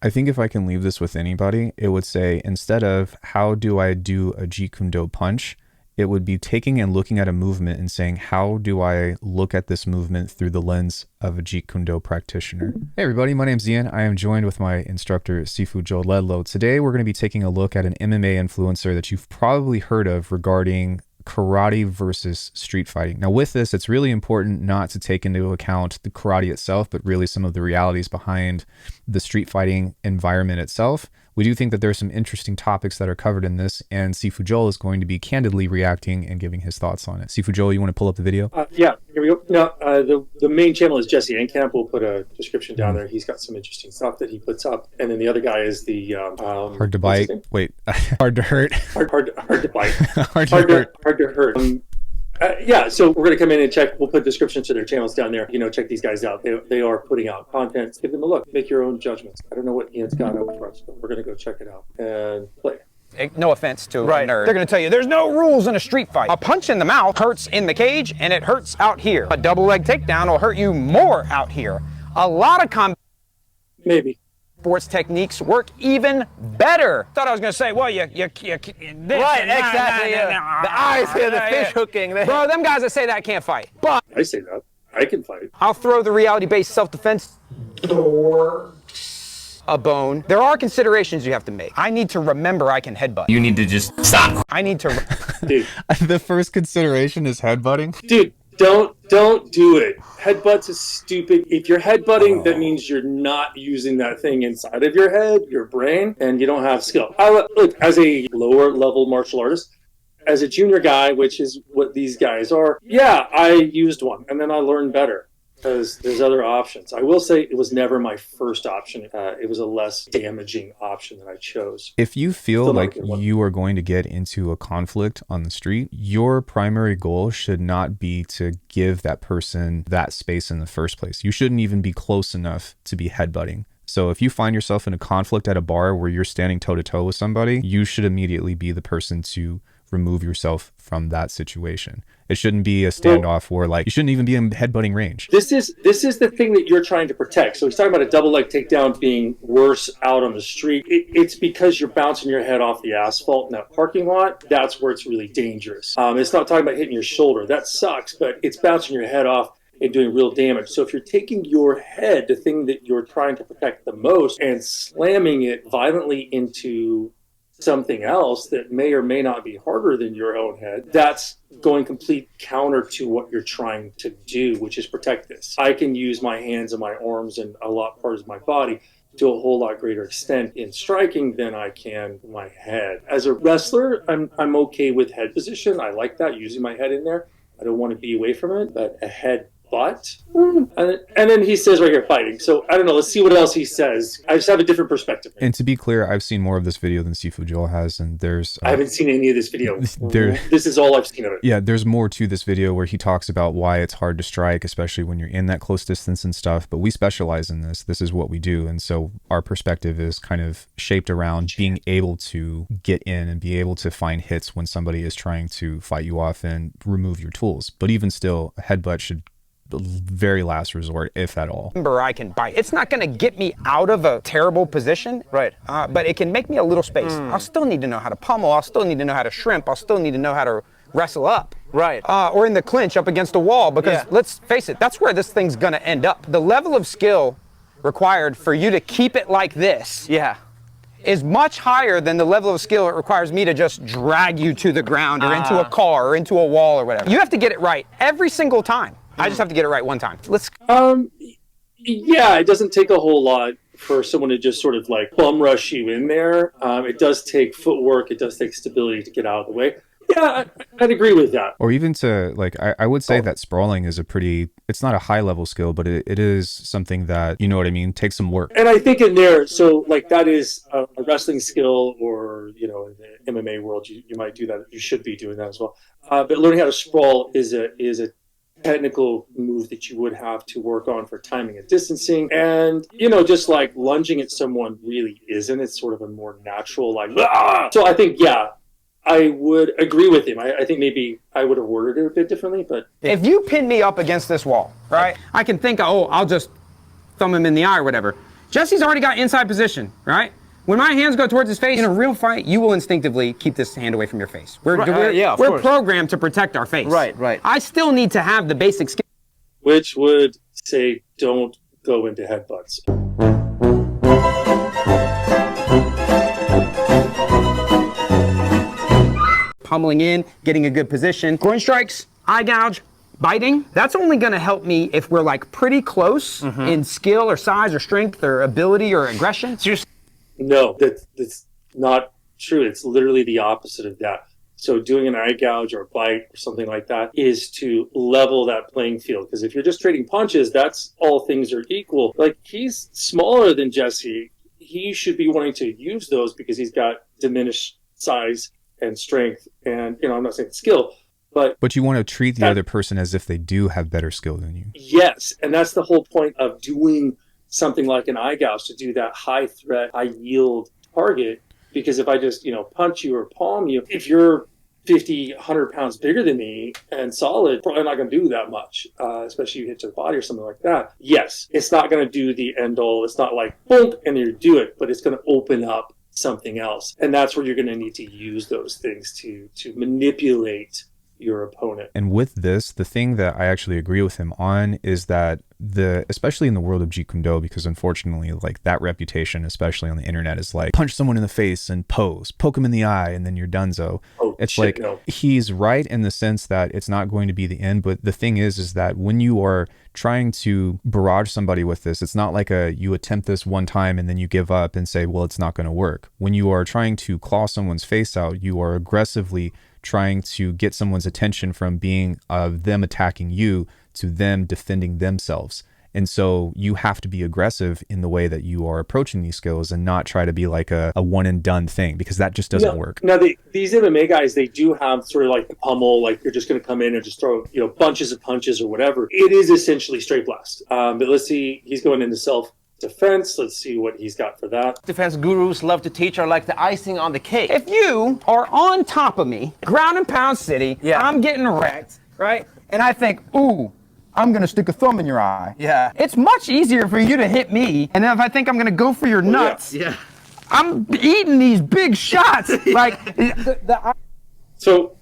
I think if I can leave this with anybody, it would say, instead of how do I do a Jeet Kune Do punch, it would be taking and looking at a movement and saying, how do I look at this movement through the lens of a Jeet Kune Do practitioner? Hey everybody, my name's Ian. I am joined with my instructor, Sifu Ledlow. Today we're going to be taking a look at an MMA influencer that you've probably heard of regarding karate versus street fighting. Now with this, it's really important not to take into account the karate itself, but really some of the realities behind the street fighting environment itself. We do think that there are some interesting topics that are covered in this, and Sifu Joel is going to be candidly reacting and giving his thoughts on it. Sifu Joel, you want to pull up the video? Yeah, here we go. Now, the main channel is Jesse Enkamp. We'll put a description down there. He's got some interesting stuff that he puts up. And then the other guy is the... hard to bite. Wait, hard to hurt. Hard to bite. hard to hurt. Yeah, so we're going to come in and check. We'll put descriptions to their channels down there. You know, check these guys out. They are putting out content. Give them a look. Make your own judgments. I don't know what Ian's got up for us, but we're going to go check it out and play. No offense to a nerd. They're going to tell you there's no rules in a street fight. A punch in the mouth hurts in the cage and it hurts out here. A double leg takedown will hurt you more out here. A lot of combat sports techniques work even better. Thought I was going to say, well, you this right, exactly. The eyes here, the fish hooking. Bro, them guys that say that can't fight. But I say that. I can fight. I'll throw the reality-based self-defense a bone. There are considerations you have to make. I need to remember I can headbutt. You need to just stop. I need to... Dude. The first consideration is headbutting? Dude, don't do it. Headbutts is stupid. If you're headbutting, that means you're not using that thing inside of your head, your brain, and you don't have skill. Look, as a lower level martial artist, as a junior guy, which is what these guys are, yeah, I used one, and then I learned better. Because there's other options. I will say it was never my first option. It was a less damaging option that I chose. If you feel like you are going to get into a conflict on the street, your primary goal should not be to give that person that space in the first place. You shouldn't even be close enough to be headbutting. So if you find yourself in a conflict at a bar where you're standing toe-to-toe with somebody, you should immediately be the person to remove yourself from that situation. It shouldn't be a standoff where, like, you shouldn't even be in headbutting range. This is the thing that you're trying to protect. So he's talking about a double leg takedown being worse out on the street. It's because you're bouncing your head off the asphalt in that parking lot. That's where it's really dangerous. It's not talking about hitting your shoulder. That sucks, but it's bouncing your head off and doing real damage. So if you're taking your head, the thing that you're trying to protect the most, and slamming it violently into something else that may or may not be harder than your own head, that's going complete counter to what you're trying to do, which is protect this. I can use my hands and my arms and a lot of parts of my body to a whole lot greater extent in striking than I can my head. As a wrestler, I'm okay with head position. I like that, using my head in there. I don't want to be away from it, but a head butt. And then he says right here, fighting. So I don't know. Let's see what else he says. I just have a different perspective. And to be clear, I've seen more of this video than Sifu Joel has, and there's... I haven't seen any of this video. This is all I've seen of it. Yeah, there's more to this video where he talks about why it's hard to strike, especially when you're in that close distance and stuff. But we specialize in this. This is what we do. And so our perspective is kind of shaped around being able to get in and be able to find hits when somebody is trying to fight you off and remove your tools. But even still, a headbutt should... the very last resort, if at all. Remember, I can bite. It's not going to get me out of a terrible position, right? But it can make me a little space. I'll still need to know how to pummel. I'll still need to know how to shrimp. I'll still need to know how to wrestle up. Right. Or in the clinch up against the wall, because let's face it, that's where this thing's going to end up. The level of skill required for you to keep it like this is much higher than the level of skill it requires me to just drag you to the ground or into a car or into a wall or whatever. You have to get it right every single time. I just have to get it right one time. Yeah, it doesn't take a whole lot for someone to just sort of like bum rush you in there. It does take footwork. It does take stability to get out of the way. Yeah, I'd agree with that. Or even to, like, I would say that sprawling is a pretty, it's not a high level skill, but it is something that, you know what I mean, takes some work. And I think in there, so like that is a wrestling skill, or, you know, in the MMA world, you might do that. You should be doing that as well. But learning how to sprawl is a technical move that you would have to work on for timing and distancing. And, you know, just like lunging at someone really isn't. It's sort of a more natural, like, ah! So I think, yeah, I would agree with him. I think maybe I would have worded it a bit differently, but... If you pin me up against this wall, right, I can think, oh, I'll just thumb him in the eye or whatever. Jesse's already got inside position, right? When my hands go towards his face, in a real fight, you will instinctively keep this hand away from your face. We're programmed to protect our face. Right. I still need to have the basic skill. Which would say don't go into headbutts. Pummeling in, getting a good position. Groin strikes, eye gouge, biting. That's only gonna help me if we're like pretty close in skill or size or strength or ability or aggression. So no, that's not true. It's literally the opposite of that. So doing an eye gouge or a bite or something like that is to level that playing field. Because if you're just trading punches, that's all things are equal. Like, he's smaller than Jesse. He should be wanting to use those because he's got diminished size and strength. And, I'm not saying skill, but you want to treat the other person as if they do have better skill than you. Yes. And that's the whole point of doing something like an eye gouge, to do that high threat, high yield target. Because if I just, punch you or palm you, if you're 50, 100 pounds bigger than me and solid, probably not going to do that much, especially if you hit to the body or something like that. Yes, it's not going to do the end all. It's not like, boom, and you do it, but it's going to open up something else. And that's where you're going to need to use those things to manipulate your opponent. And with this, the thing that I actually agree with him on is that especially in the world of Jeet Kune Do, because unfortunately, like, that reputation, especially on the internet, is like, punch someone in the face and pose, poke him in the eye, and then you're donezo. He's right in the sense that it's not going to be the end, but the thing is that when you are trying to barrage somebody with this, it's not like you attempt this one time and then you give up and say, well, it's not going to work. When you are trying to claw someone's face out, you are aggressively trying to get someone's attention from being them attacking you to them defending themselves. And so you have to be aggressive in the way that you are approaching these skills and not try to be like a one and done thing, because that just doesn't work. Now, these MMA guys, they do have sort of like the pummel, like you're just going to come in and just throw, bunches of punches or whatever. It is essentially straight blast. But let's see, he's going into self-defense. Let's see what he's got for that. Defense gurus love to teach are like the icing on the cake. If you are on top of me, ground and pound city, I'm getting wrecked, right? And I think, ooh, I'm gonna stick a thumb in your eye. Yeah. It's much easier for you to hit me, and then if I think I'm gonna go for your nuts, I'm eating these big shots. So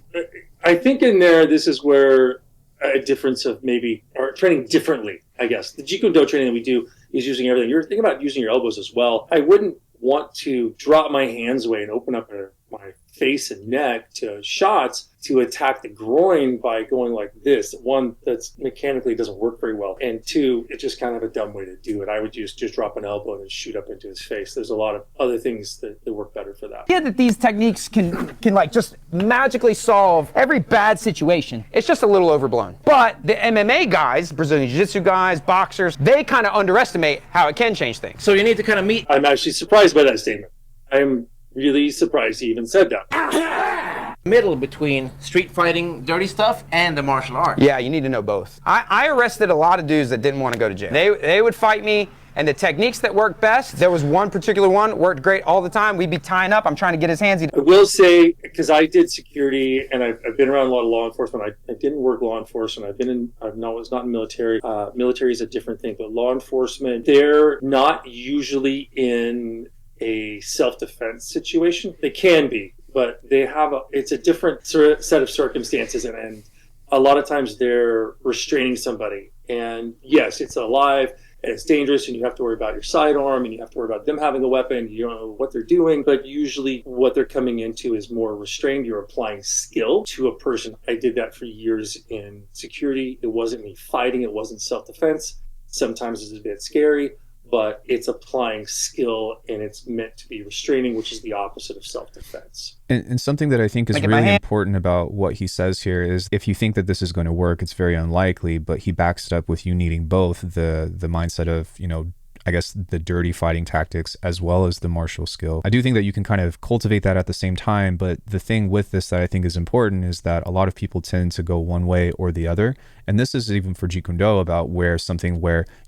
I think in there, this is where a difference of maybe, or training differently, I guess. The Jeet Kune Do training that we do is using everything. You're thinking about using your elbows as well. I wouldn't want to drop my hands away and open up my face and neck to shots to attack the groin by going like this. One, that's mechanically doesn't work very well. And two, it's just kind of a dumb way to do it. I would just drop an elbow and then shoot up into his face. There's a lot of other things that work better for that. Yeah, that these techniques can like just magically solve every bad situation. It's just a little overblown. But the MMA guys, Brazilian Jiu-Jitsu guys, boxers, they kind of underestimate how it can change things. So you need to kind of meet. I'm actually surprised by that statement. I'm really surprised he even said that. Middle between street fighting, dirty stuff, and the martial art. Yeah, you need to know both. I arrested a lot of dudes that didn't want to go to jail. They would fight me, and the techniques that worked best, there was one particular one, worked great all the time. We'd be tying up, I'm trying to get his hands. I will say, because I did security, and I've been around a lot of law enforcement. I didn't work law enforcement. I was not in military. Military is a different thing, but law enforcement, they're not usually in a self-defense situation. They can be, but it's a different set of circumstances, and a lot of times they're restraining somebody. And yes, it's alive and it's dangerous, and you have to worry about your sidearm, and you have to worry about them having a weapon. You don't know what they're doing, but usually what they're coming into is more restrained. You're applying skill to a person. I did that for years in security. It wasn't me fighting. It wasn't self-defense. Sometimes it's a bit scary, but it's applying skill, and it's meant to be restraining, which is the opposite of self-defense. And something that I think is really important about what he says here is, if you think that this is going to work, it's very unlikely, but he backs it up with you needing both the mindset of, I guess, the dirty fighting tactics as well as the martial skill. I do think that you can kind of cultivate that at the same time, but the thing with this that I think is important is that a lot of people tend to go one way or the other. And this is even for Jeet Kune Do about where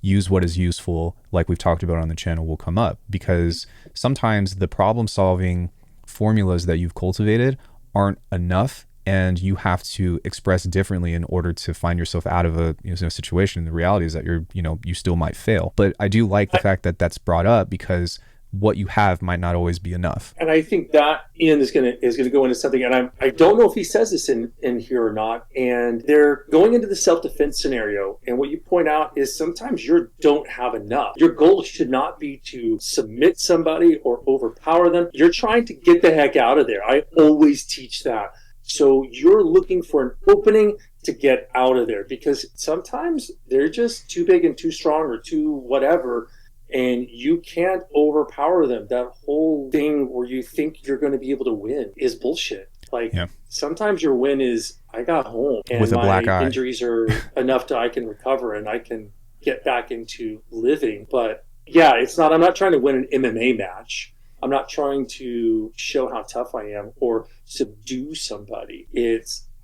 use what is useful, like we've talked about on the channel, will come up, because sometimes the problem solving formulas that you've cultivated aren't enough, and you have to express differently in order to find yourself out of a situation. The reality is that you still might fail. But I do like the fact that that's brought up, because what you have might not always be enough. And I think that Ian is gonna go into something, and I don't know if he says this in here or not. And they're going into the self-defense scenario, and what you point out is sometimes you don't have enough. Your goal should not be to submit somebody or overpower them. You're trying to get the heck out of there. I always teach that. So you're looking for an opening to get out of there, because sometimes they're just too big and too strong or too whatever, and you can't overpower them. That whole thing where you think you're going to be able to win is bullshit. Like, sometimes your win is, I got home and with a black eye. Injuries are enough that I can recover and I can get back into living. But yeah, I'm not trying to win an MMA match. I'm not trying to show how tough I am or subdue somebody.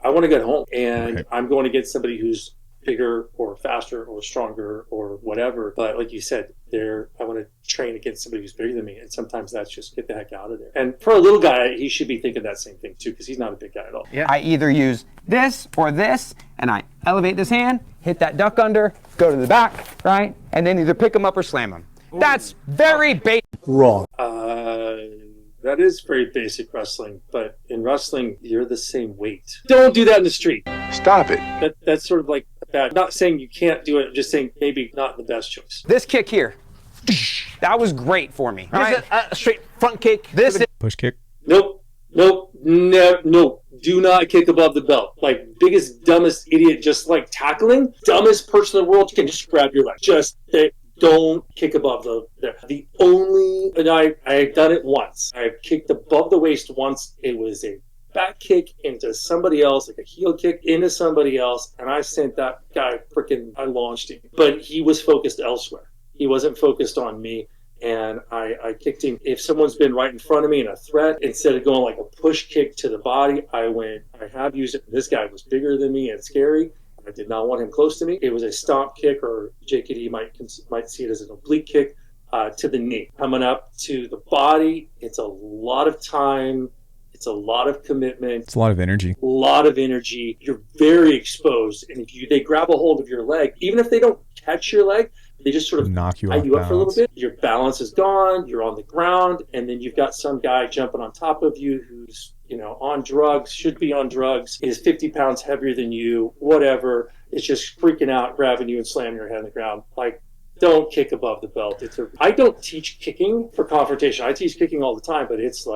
I want to get home, and I'm going to get somebody who's bigger or faster or stronger or whatever. But like you said, I want to train against somebody who's bigger than me, and sometimes that's just get the heck out of there. And for a little guy, he should be thinking that same thing too, because he's not a big guy at all. I either use this or this, and I elevate this hand, hit that duck under, go to the back, right, and then either pick him up or slam him. That's very basic. Wrong. That is very basic wrestling, but in wrestling, you're the same weight. Don't do that in the street. Stop it. That's sort of like bad. Not saying you can't do it, just saying maybe not the best choice. This kick here, that was great for me. Right? Is it a straight front kick? This is Push kick. Nope. No. Do not kick above the belt. Like, biggest, dumbest idiot, just like tackling. Dumbest person in the world can just grab your leg. Don't kick above the only, and I've done it once. I've kicked above the waist once. It was a back kick into somebody else, like a heel kick into somebody else, and I sent that guy I launched him. But he was focused elsewhere. He wasn't focused on me, and I kicked him. If someone's been right in front of me in a threat, instead of going like a push kick to the body, I have used it. This guy was bigger than me and scary. I did not want him close to me. It was a stomp kick, or JKD might see it as an oblique kick, to the knee. Coming up to the body, it's a lot of time. It's a lot of commitment. It's a lot of energy. A lot of energy. You're very exposed. And if they grab a hold of your leg, even if they don't catch your leg, they just sort of knock you tie off you up for a little balance. bit. Your balance is gone. You're on the ground. And then you've got some guy jumping on top of you who's on drugs, should be on drugs, is 50 pounds heavier than you, whatever. It's just freaking out, grabbing you and slamming your head on the ground. Like, don't kick above the belt. I don't teach kicking for confrontation. I teach kicking all the time, but it's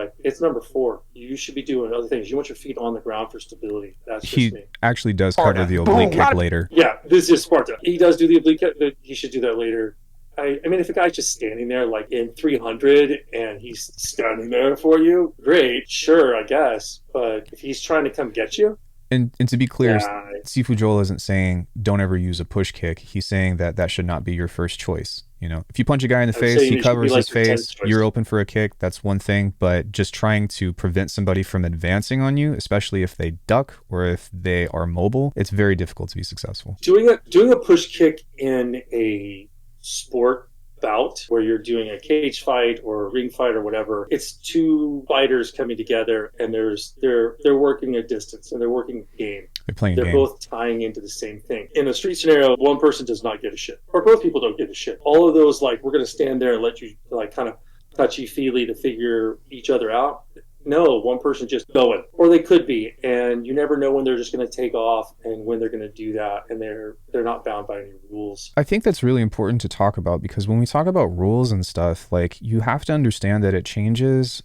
number 4. You should be doing other things. You want your feet on the ground for stability. That's just me. He actually does cover the oblique kick later. Yeah, this is Sparta. He does do the oblique kick, but he should do that later. I mean, if a guy's just standing there like in 300 and he's standing there for you, great, sure, I guess. But if he's trying to come get you, And to be clear, Sifu Joel isn't saying don't ever use a push kick. He's saying that should not be your first choice. If you punch a guy in the face, he covers his face, you're open for a kick, that's one thing. But just trying to prevent somebody from advancing on you, especially if they duck or if they are mobile, it's very difficult to be successful. Doing a push kick in a sport bout where you're doing a cage fight or a ring fight or whatever, it's two fighters coming together, and they're working a distance and they're working a game. They're playing a They're game. both tying into the same thing. In a street scenario, one person does not give a shit, or both people don't give a shit. All of those, like, we're going to stand there and let you like kind of touchy-feely to figure each other out. No, one person just going, or they could be, and you never know when they're just going to take off and when they're going to do that, and they're not bound by any rules. I think that's really important to talk about, because when we talk about rules and stuff, like, you have to understand that it changes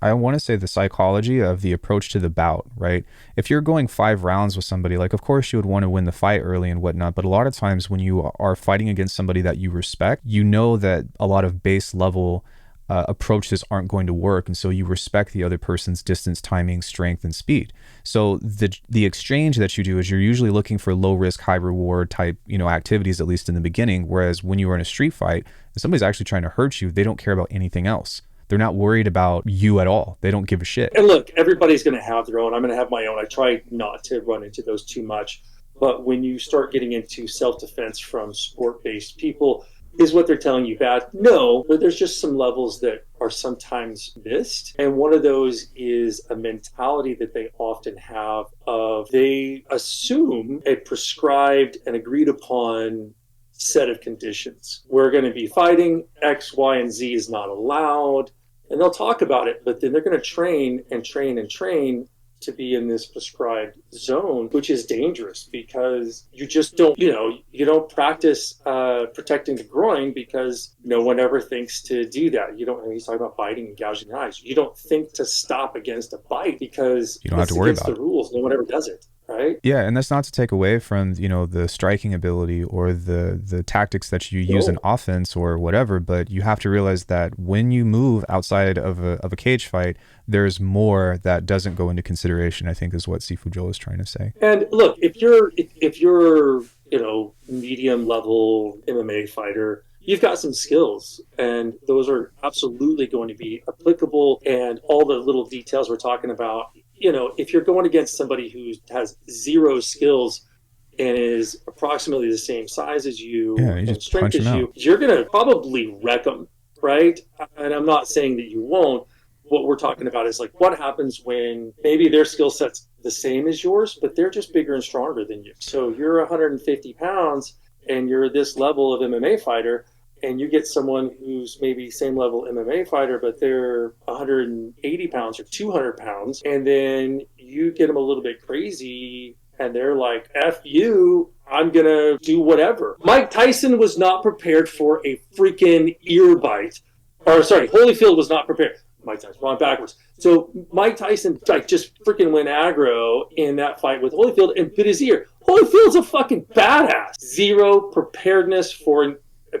I want to say the psychology of the approach to the bout, right? If you're going 5 rounds with somebody, like, of course you would want to win the fight early and whatnot, but a lot of times when you are fighting against somebody that you respect, you know that a lot of base level approaches aren't going to work, and so you respect the other person's distance, timing, strength, and speed. So the exchange that you do is you're usually looking for low risk, high reward type activities, at least in the beginning. Whereas when you are in a street fight, if somebody's actually trying to hurt you, they don't care about anything else. They're not worried about you at all. They don't give a shit. And look, everybody's going to have their own. I'm going to have my own. I try not to run into those too much. But when you start getting into self-defense from sport-based people, Is what they're telling you bad? No, but there's just some levels that are sometimes missed. And one of those is a mentality that they often have of they assume a prescribed and agreed upon set of conditions. We're going to be fighting, X, Y, and Z is not allowed. And they'll talk about it, but then they're going to train and train and train to be in this prescribed zone, which is dangerous because you just don't, you don't practice protecting the groin because no one ever thinks to do that. You don't, he's talking about biting and gouging the eyes. You don't think to stop against a bite because you don't have to worry against about the rules. No one ever does it. Right? Yeah, and that's not to take away from, the striking ability or the tactics that you use in offense or whatever, but you have to realize that when you move outside of a cage fight, there's more that doesn't go into consideration, I think is what Sifu Joe is trying to say. And look, if you're medium level MMA fighter, you've got some skills, and those are absolutely going to be applicable. And all the little details we're talking about, if you're going against somebody who has zero skills and is approximately the same size as you and strength as you, you're going to probably wreck them, right? And I'm not saying that you won't. What we're talking about is like what happens when maybe their skill set's the same as yours, but they're just bigger and stronger than you. So you're 150 pounds and you're this level of MMA fighter, and you get someone who's maybe same level MMA fighter, but they're 180 pounds or 200 pounds. And then you get them a little bit crazy and they're like, F you, I'm going to do whatever. Mike Tyson was not prepared for a freaking ear bite. Or sorry, Holyfield was not prepared. Mike Tyson, wrong backwards. So Mike Tyson just freaking went aggro in that fight with Holyfield and bit his ear. Holyfield's a fucking badass. Zero preparedness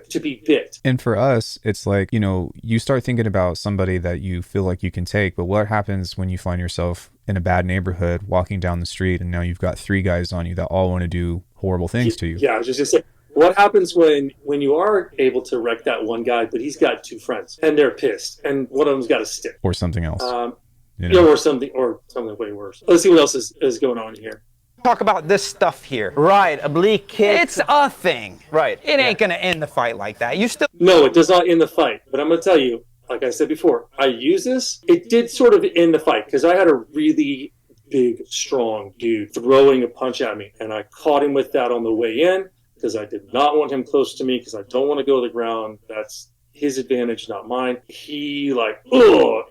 to be bit. And for us, it's like, you start thinking about somebody that you feel like you can take, but what happens when you find yourself in a bad neighborhood walking down the street and now you've got 3 guys on you that all want to do horrible things to you? Yeah, I was just going to say, what happens when you are able to wreck that one guy, but he's got 2 friends and they're pissed and one of them's got a stick? Or something else. Or something way worse. Let's see what else is going on here. Talk about this stuff here. Right, oblique kick. It's a thing. Right. It ain't going to end the fight like that. No, it does not end the fight. But I'm going to tell you, like I said before, I use this. It did sort of end the fight because I had a really big, strong dude throwing a punch at me. And I caught him with that on the way in because I did not want him close to me because I don't want to go to the ground. That's his advantage, not mine. He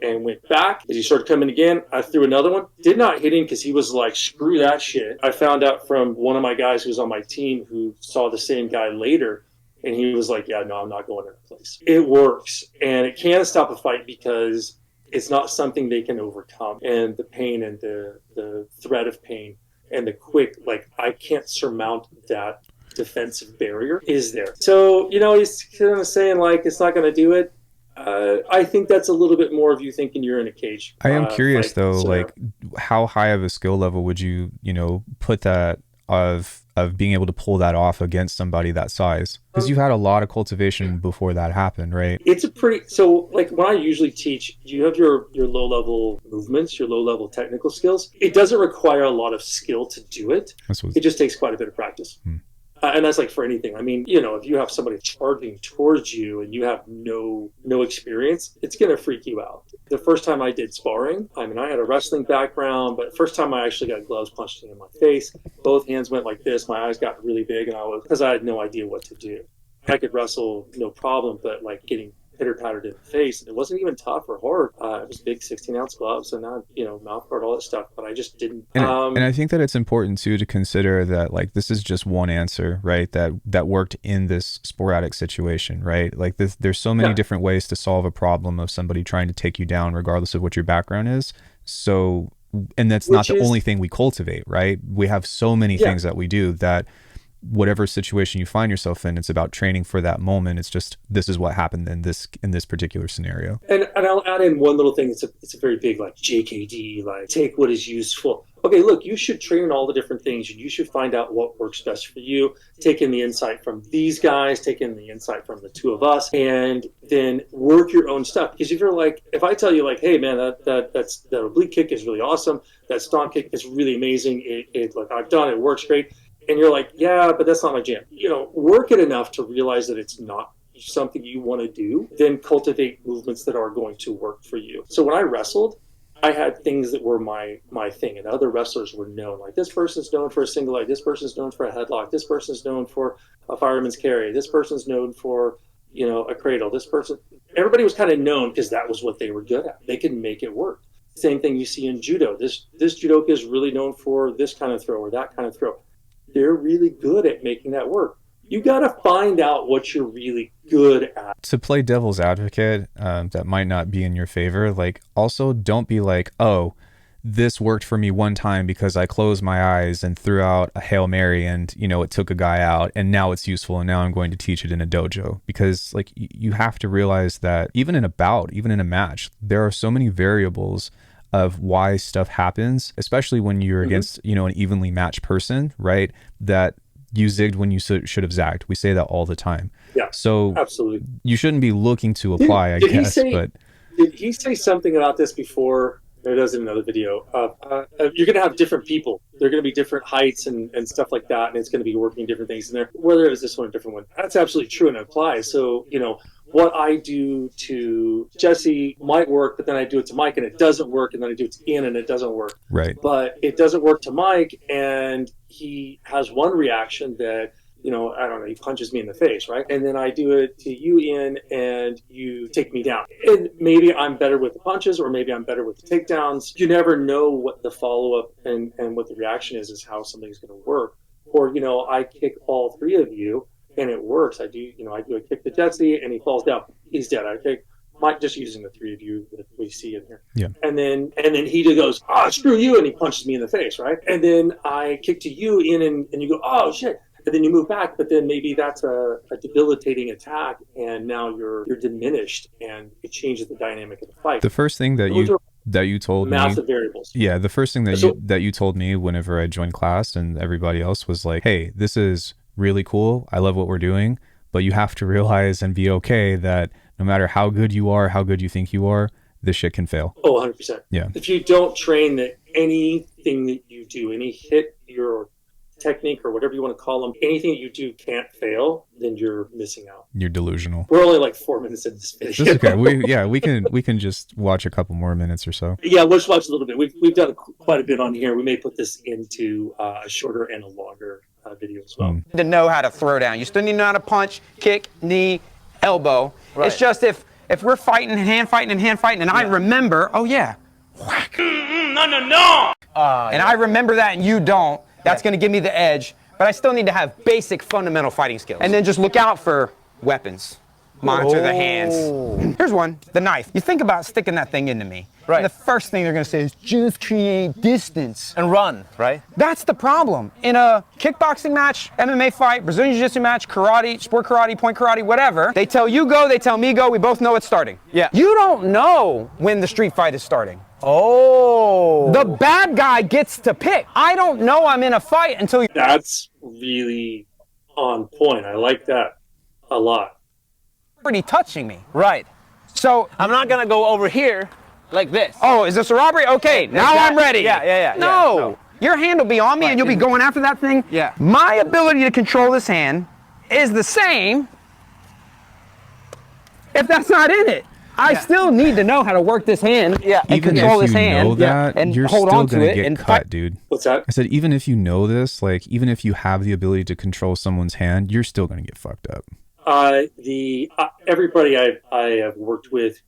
and went back. As he started coming again, I threw another one. Did not hit him because he was like, screw that shit. I found out from one of my guys who was on my team who saw the same guy later, and he was like, yeah, no, I'm not going to that place. It works, and it can stop a fight because it's not something they can overcome. And the pain and the threat of pain and the quick, I can't surmount that defensive barrier is there. So, he's kind of saying it's not going to do it. I think that's a little bit more of you thinking you're in a cage. I am curious though, how high of a skill level would you, put that of being able to pull that off against somebody that size? Because you had a lot of cultivation before that happened, right? It's when I usually teach, you have your low level movements, your low level technical skills. It doesn't require a lot of skill to do it. It just takes quite a bit of practice. And that's for anything. I mean, if you have somebody charging towards you and you have no experience, it's going to freak you out. The first time I did sparring, I had a wrestling background, but the first time I actually got gloves punched in my face, both hands went like this. My eyes got really big because I had no idea what to do. I could wrestle no problem, but getting pitter-pattered in the face, and it wasn't even tough or hard. It was big 16-ounce gloves and mouth guard, all that stuff, but I just didn't. And I think that it's important too to consider that this is just one answer, right? That worked in this sporadic situation, right? There's so many different ways to solve a problem of somebody trying to take you down, regardless of what your background is. So, and that's not the only thing we cultivate, right? We have so many things that we do that whatever situation you find yourself in, it's about training for that moment. It's just, this is what happened in this particular scenario. And I'll add in one little thing. It's a very big JKD, take what is useful. Okay, look, you should train in all the different things, and you should find out what works best for you. Take in the insight from these guys, take in the insight from the two of us, and then work your own stuff. Because if I tell you hey man, that oblique kick is really awesome, that stomp kick is really amazing, I've done it, works great. And you're yeah, but that's not my jam. Work it enough to realize that it's not something you want to do, then cultivate movements that are going to work for you. So when I wrestled, I had things that were my thing, and other wrestlers were known. Like, this person's known for a single leg, this person's known for a headlock, this person's known for a fireman's carry, this person's known for, a cradle, this person. Everybody was kind of known because that was what they were good at. They could make it work. Same thing you see in judo. This judoka is really known for this kind of throw or that kind of throw. They're really good at making that work. You got to find out what you're really good at. To play devil's advocate, that might not be in your favor. Like, also don't be like, oh, this worked for me one time because I closed my eyes and threw out a Hail Mary and, it took a guy out, and now it's useful, and now I'm going to teach it in a dojo. Because like, you have to realize that even in a bout, even in a match, there are so many variables of why stuff happens, especially when you're against, an evenly matched person, right? That you zigged when you should have zagged. We say that all the time. Yeah, so absolutely. You shouldn't be looking to apply, I guess. But did he say something about this before? It does in another video. You're going to have different people. They're going to be different heights and stuff like that, and it's going to be working different things in there. Whether it was this one or a different one, that's absolutely true and it applies. So, what I do to Jesse might work, but then I do it to Mike and it doesn't work, and then I do it to Ian and it doesn't work. Right. But it doesn't work to Mike, and he has one reaction that, I don't know, he punches me in the face, right? And then I do it to you, Ian, and you take me down. And maybe I'm better with the punches, or maybe I'm better with the takedowns. You never know what the follow-up and what the reaction is how something's going to work. Or, I kick all three of you, and it works. I do a kick to Jesse, and he falls down. He's dead. I kick Mike, just using the three of you that we see in here. Yeah. And then he just goes, oh, screw you, and he punches me in the face, right? And then I kick to you, Ian, and you go, oh, shit. And then you move back, but then maybe that's a debilitating attack, and now you're diminished, and it changes the dynamic of the fight. The first thing that you told me, massive variables. Yeah, the first thing that you told me whenever I joined class and everybody else was like, hey, this is really cool. I love what we're doing, but you have to realize and be okay that no matter how good you are, how good you think you are, this shit can fail. Oh, 100%. Yeah. If you don't train that anything that you do, any hit your technique or whatever you want to call them, anything that you do can't fail, then you're missing out. You're delusional. We're only like 4 minutes in this video. That's okay. We can just watch a couple more minutes or so. Yeah, we'll just watch a little bit. We've done quite a bit on here. We may put this into a shorter and a longer video as well. To know how to throw down. You still need to know how to punch, kick, knee, elbow. Right. It's just if we're fighting, hand fighting, and I remember, oh yeah, whack. No. And I remember that and you don't. That's going to give me the edge, but I still need to have basic fundamental fighting skills. And then just look out for weapons. Monitor the hands. Here's one, the knife. You think about sticking that thing into me. Right. And the first thing they're going to say is just create distance. And run, right? That's the problem. In a kickboxing match, MMA fight, Brazilian Jiu-Jitsu match, karate, sport karate, point karate, whatever, they tell you go, they tell me go, we both know it's starting. Yeah. You don't know when the street fight is starting. Oh. The bad guy gets to pick. I don't know I'm in a fight until you... That's really on point. I like that a lot. Already touching me. Right. So I'm not going to go over here like this. Oh, is this a robbery? Okay, now I'm ready. Yeah. No. Your hand will be on me and you'll be going after that thing. Yeah. My ability to control this hand is the same if that's not in it. I still need to know how to work this hand and Even control if this you hand know that, and you're hold still on to gonna it get and cut, fight. dude. What's that? I said, even if you know this, like, even if you have the ability to control someone's hand, you're still gonna get fucked up. Everybody I have worked with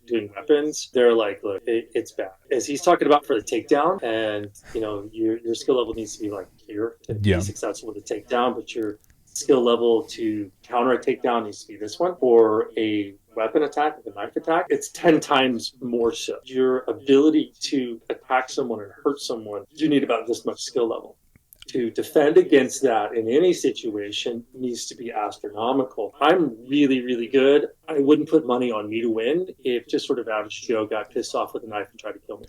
doing weapons, they're like, look, it's bad. As he's talking about for the takedown, and your skill level needs to be like here to be successful with a takedown, but your skill level to counter a takedown needs to be this one. For a weapon attack, like a knife attack, it's 10 times more so. Your ability to attack someone and hurt someone, you need about this much skill level. To defend against that in any situation needs to be astronomical. I'm really, really good. I wouldn't put money on me to win if just sort of average Joe got pissed off with a knife and tried to kill me.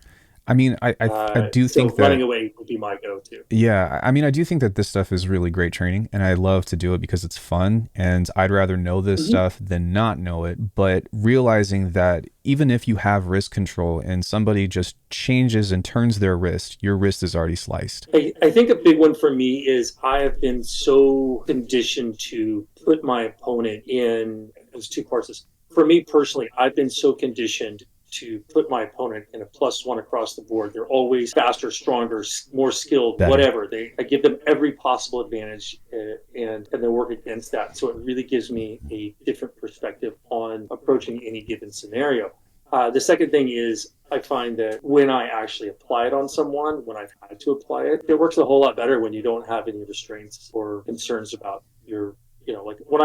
I mean, I do So think running that, away would be my go-to. yeah, I mean, I do think that this stuff is really great training, and I love to do it because it's fun, and I'd rather know this Mhm. stuff than not know it. But realizing that even if you have wrist control and somebody just changes and turns their wrist, your wrist is already sliced. I think a big one for me is I have been so conditioned to put my opponent in, there's two parts of this. For me personally, I've been so conditioned to put my opponent in a +1 across the board. They're always faster, stronger, more skilled, Better. whatever. I give them every possible advantage, and then work against that. So it really gives me a different perspective on approaching any given scenario. The second thing is I find that when I actually apply it on someone, when I've had to apply it, it works a whole lot better when you don't have any restraints or concerns about your, like when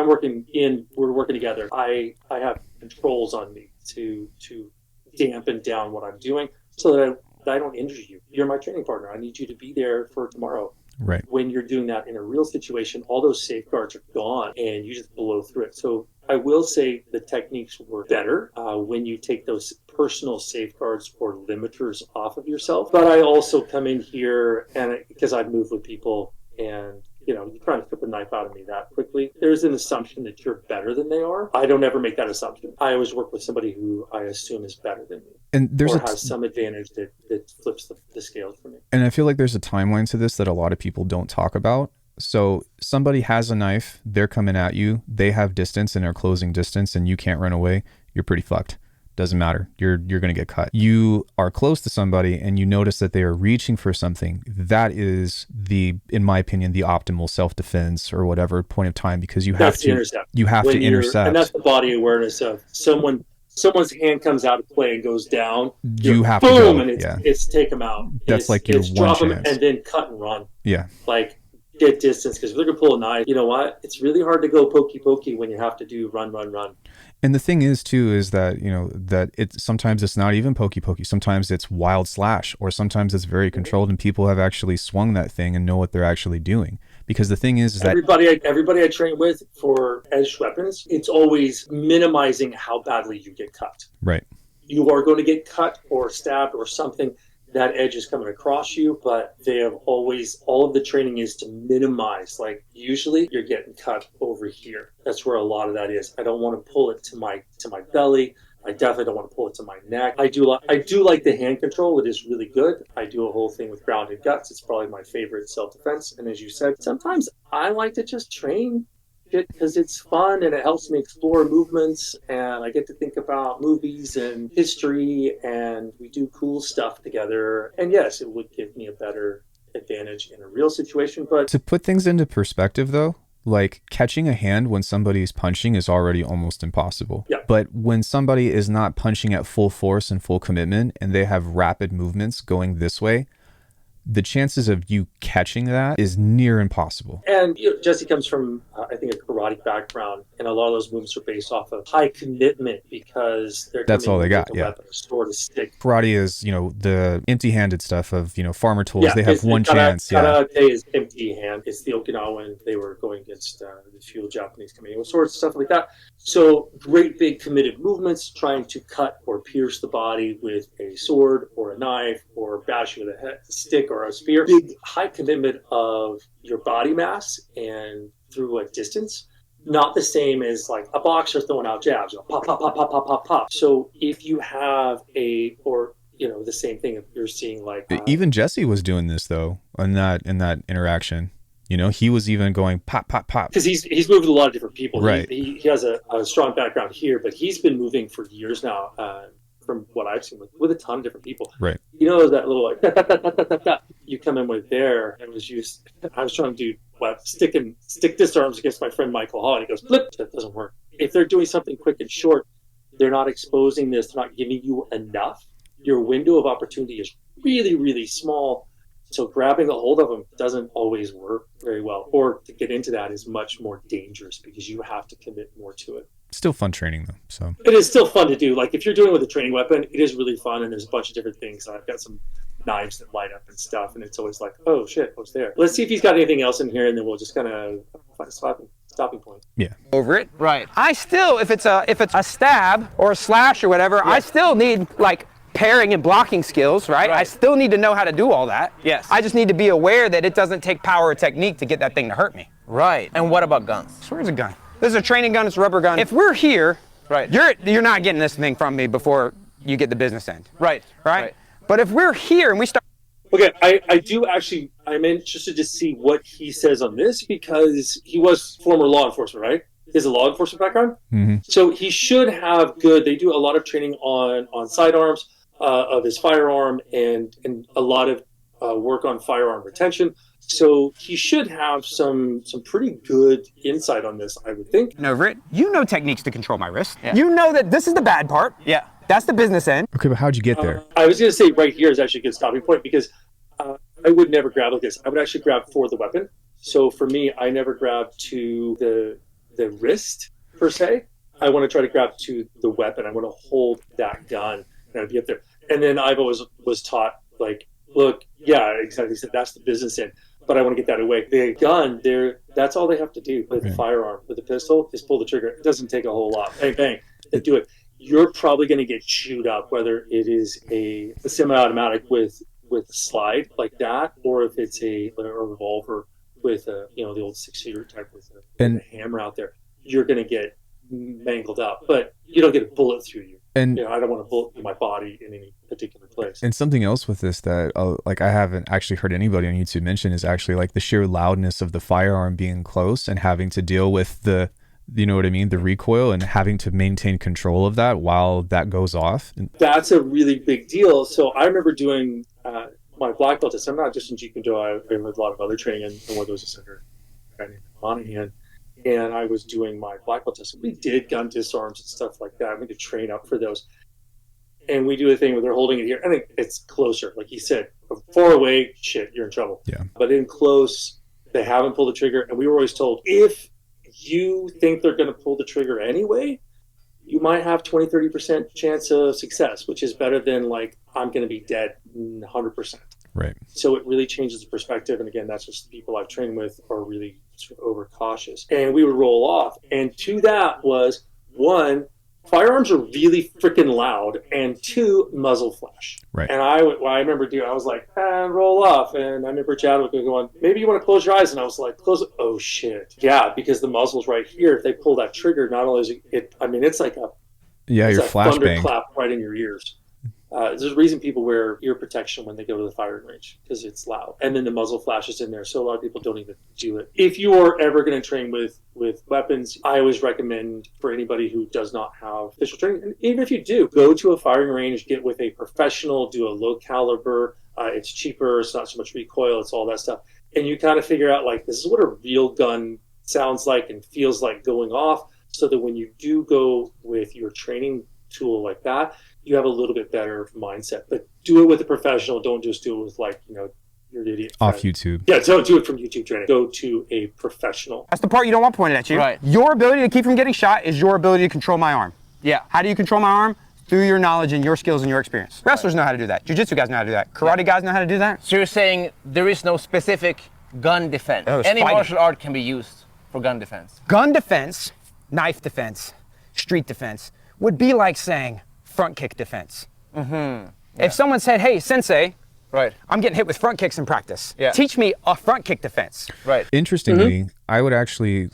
we're working together, I have controls on me to dampen down what I'm doing so that I don't injure you. You're my training partner. I need you to be there for tomorrow. Right. When you're doing that in a real situation, all those safeguards are gone and you just blow through it. So I will say the techniques work better when you take those personal safeguards or limiters off of yourself. But I also come in here, and because I've moved with people, and you're trying to flip a knife out of me that quickly, there's an assumption that you're better than they are. I don't ever make that assumption. I always work with somebody who I assume is better than me, And there's or has some advantage that flips the scales for me. and I feel like there's a timeline to this that a lot of people don't talk about. So somebody has a knife, they're coming at you, they have distance and are closing distance, and you can't run away. You're pretty fucked. Doesn't matter. You're going to get cut. You are close to somebody and you notice that they are reaching for something. That is in my opinion, the optimal self-defense or whatever point of time, because you have to intercept. You have to intercept. And that's the body awareness of someone's hand comes out of play and goes down. You have boom, to go. And it's take them out. That's like your one drop chance. them and then cut and run. Yeah. Like get distance, because if they're gonna pull a knife, you know what? It's really hard to go pokey when you have to do run. And the thing is too, is that, that sometimes it's not even pokey. Sometimes it's wild slash, or sometimes it's very controlled and people have actually swung that thing and know what they're actually doing. Because the thing is that everybody I train with for edged weapons, it's always minimizing how badly you get cut. Right. You are going to get cut or stabbed or something. That edge is coming across you, but all of the training is to minimize. Like usually you're getting cut over here. That's where a lot of that is. I don't want to pull it to my belly. I definitely don't want to pull it to my neck. I do like the hand control. It is really good. I do a whole thing with grounded guts. It's probably my favorite self-defense. And as you said, sometimes I like to just train it because it's fun and it helps me explore movements, and I get to think about movies and history, and we do cool stuff together. And yes, it would give me a better advantage in a real situation. But to put things into perspective though, like catching a hand when somebody's punching is already almost impossible. Yeah. But when somebody is not punching at full force and full commitment and they have rapid movements going this way, the chances of you catching that is near impossible. And Jesse comes from, I think, a karate background, and a lot of those moves are based off of high commitment because that's all they got. Yeah. Weapon, a sword, a stick. Karate is, the empty-handed stuff of, farmer tools. Yeah, they have one chance. Karate is empty hand. It's the Okinawan. They were going against the feudal Japanese coming in with swords, stuff like that. So great big committed movements, trying to cut or pierce the body with a sword or a knife, or bash you with a stick or a spear. Big high commitment of your body mass and through a distance. Not the same as like a boxer throwing out jabs, pop, pop, pop, pop, pop, pop, pop. So if you have the same thing, if you're seeing like even Jesse was doing this though in that interaction. He was even going pop, pop, pop. Because he's moved with a lot of different people. Right. He has a strong background here, but he's been moving for years now. From what I've seen with a ton of different people. Right. That little like da, you come in with there, and I was trying to do stick disarms against my friend Michael Hall, and he goes, flip, that doesn't work. If they're doing something quick and short, they're not exposing this, they're not giving you enough. Your window of opportunity is really, really small. So grabbing a hold of them doesn't always work very well. Or to get into that is much more dangerous because you have to commit more to it. Still fun training though. So it is still fun to do. Like if you're doing it with a training weapon, it is really fun, and there's a bunch of different things. I've got some knives that light up and stuff, and it's always like, oh shit, what's there? Let's see if he's got anything else in here, and then we'll just kind of find a stopping point. Yeah. Over it. Right. I still, if it's a stab or a slash or whatever, I still need like parrying and blocking skills, right? I still need to know how to do all that. Yes. I just need to be aware that it doesn't take power or technique to get that thing to hurt me. Right. And what about guns? Where's a gun? This is a training gun, it's a rubber gun. If we're here, you're not getting this thing from me before you get the business end. Right. But if we're here and we start... Okay, I'm interested to see what he says on this because he was former law enforcement, right? He has a law enforcement background. Mm-hmm. So he should have they do a lot of training on sidearms of his firearm and a lot of work on firearm retention. So he should have some pretty good insight on this, I would think. Over it. You know techniques to control my wrist. Yeah. You know that this is the bad part. Yeah. That's the business end. Okay, but how'd you get there? I was going to say right here is actually a good stopping point because I would never grab like this. I would actually grab for the weapon. So for me, I never grab to the wrist per se. I want to try to grab to the weapon. I want to hold that gun and I'd be up there. And then I've always was taught like, look, yeah, exactly. So that's the business end. But I want to get that away. The gun, that's all they have to do with the firearm. With the pistol, is pull the trigger. It doesn't take a whole lot. Bang, bang. They do it. You're probably going to get chewed up, whether it is a semi-automatic with a slide like that, or if it's a revolver with the old 6-shooter type with a hammer out there. You're going to get mangled up, but you don't get a bullet through you. And I don't want a bullet through my body in any particular place. And something else with this that I haven't actually heard anybody on YouTube mention is actually like the sheer loudness of the firearm being close and having to deal with the recoil and having to maintain control of that while that goes off. That's a really big deal. So I remember doing my black belt test. I'm not just in Jeet Kune Do. I've been with a lot of other training, and one of those is under a guy named Monahan. And I was doing my black belt test. We did gun disarms and stuff like that. We could train up for those. And we do a thing where they're holding it here. I think it's closer. Like he said, far away, shit, you're in trouble. Yeah. But in close, they haven't pulled the trigger. And we were always told, if you think they're going to pull the trigger anyway, you might have 20-30% chance of success, which is better than like, I'm going to be dead 100%. Right. So it really changes the perspective. And again, that's just the people I've trained with are really sort of overcautious. And we would roll off. And to that was, one, firearms are really freaking loud, and two, muzzle flash. Right. And I remember I was like, roll off. And I remember Chadwick going, maybe you want to close your eyes. And I was like, close it. Oh, shit. Yeah, because the muzzle's right here. If they pull that trigger, not only is it, it's like you're flashbang. Thunderclap right in your ears. There's a reason people wear ear protection when they go to the firing range, because it's loud. And then the muzzle flash is in there, so a lot of people don't even do it. If you are ever going to train with weapons, I always recommend for anybody who does not have official training, and even if you do, go to a firing range, get with a professional, do a low caliber. It's cheaper, it's not so much recoil, it's all that stuff. And you kind of figure out, like, this is what a real gun sounds like and feels like going off, so that when you do go with your training tool like that, you have a little bit better mindset. But do it with a professional. Don't just do it with your idiot friend. Off YouTube. Yeah, don't do it from YouTube training. Go to a professional. That's the part you don't want pointed at you. Right. Your ability to keep from getting shot is your ability to control my arm. Yeah. How do you control my arm? Through your knowledge and your skills and your experience. Wrestlers know how to do that. Jiu-jitsu guys know how to do that. Karate guys know how to do that. So you're saying there is no specific gun defense. Oh, it's Any fighting. martial art can be used for gun defense. Gun defense, knife defense, street defense would be like saying front kick defense. Mm-hmm. Yeah. If someone said, hey, sensei, right, I'm getting hit with front kicks in practice. Yeah. Teach me a front kick defense. Right. Interestingly, I would actually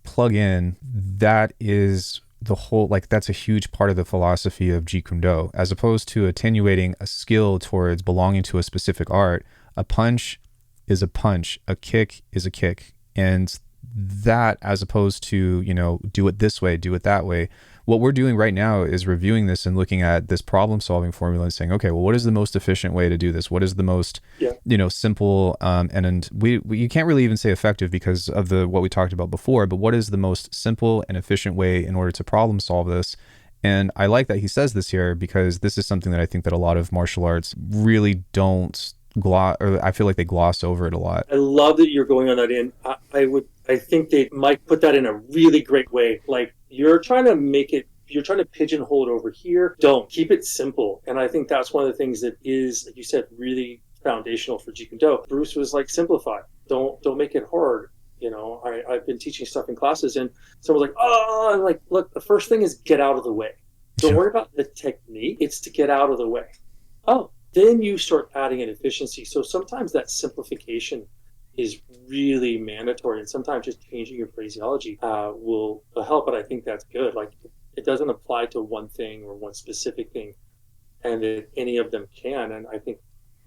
plug in that is the whole, that's a huge part of the philosophy of Jeet Kune Do, as opposed to attenuating a skill towards belonging to a specific art. A punch is a punch, a kick is a kick. And that, as opposed to, do it this way, do it that way. What we're doing right now is reviewing this and looking at this problem-solving formula and saying, okay, well, what is the most efficient way to do this? What is the most, simple, and we you can't really even say effective because of what we talked about before, but what is the most simple and efficient way in order to problem solve this? And I like that he says this here, because this is something that I think that a lot of martial arts really don't I feel like they gloss over it a lot. I love that you're going on that in. I think they might put that in a really great way. Like, you're trying to pigeonhole it over here. Don't. Keep it simple. And I think that's one of the things that is, like you said, really foundational for Jeet Kune Do. Bruce was like, simplify. Don't make it hard. I've been teaching stuff in classes, and someone's like, oh, I'm like, look, the first thing is get out of the way. Don't worry about the technique. It's to get out of the way. Oh, then you start adding an efficiency. So sometimes that simplification is really mandatory, and sometimes just changing your phraseology will help. But I think that's good. Like, it doesn't apply to one thing or one specific thing, and that any of them can. And I think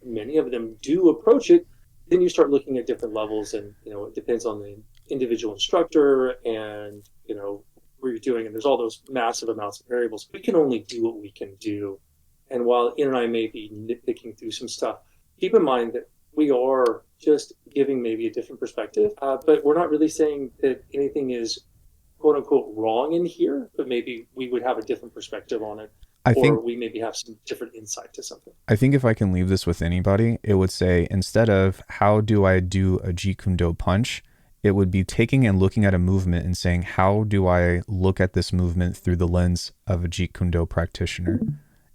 many of them do approach it. Then you start looking at different levels, and it depends on the individual instructor and where you're doing. And there's all those massive amounts of variables. We can only do what we can do. And while Ian and I may be nitpicking through some stuff, keep in mind that we are just giving maybe a different perspective, but we're not really saying that anything is quote unquote wrong in here, but maybe we would have a different perspective on it. Or we maybe have some different insight to something. I think if I can leave this with anybody, it would say, instead of how do I do a Jeet Kune Do punch, it would be taking and looking at a movement and saying, how do I look at this movement through the lens of a Jeet Kune Do practitioner?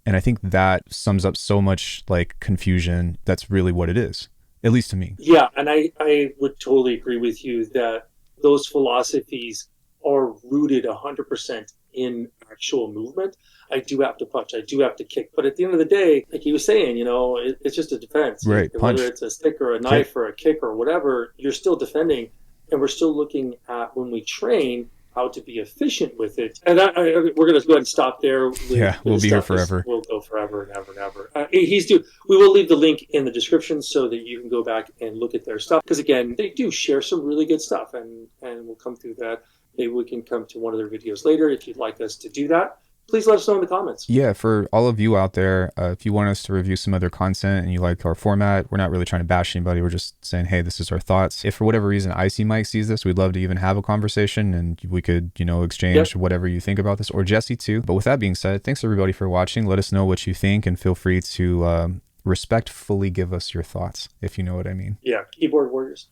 And I think that sums up so much like confusion. That's really what it is, at least to me. Yeah, and I would totally agree with you that those philosophies are rooted 100% in actual movement. I do have to punch, I do have to kick, but at the end of the day, like he was saying, it's just a defense. Right, punch. Whether it's a stick or a knife or a kick or whatever, you're still defending, and we're still looking at, when we train, how to be efficient with it. And we're going to go ahead and stop there. We'll be here forever. We'll go forever and ever and ever. We will leave the link in the description so that you can go back and look at their stuff. Because again, they do share some really good stuff, and we'll come through that. Maybe we can come to one of their videos later if you'd like us to do that. Please let us know in the comments. Yeah, for all of you out there, if you want us to review some other content and you like our format, we're not really trying to bash anybody. We're just saying, hey, this is our thoughts. If for whatever reason Icy Mike sees this, we'd love to even have a conversation and we could, exchange whatever you think about this, or Jesse too. But with that being said, thanks everybody for watching. Let us know what you think, and feel free to respectfully give us your thoughts, if you know what I mean. Yeah, keyboard warriors.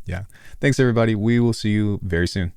Yeah. Thanks everybody. We will see you very soon.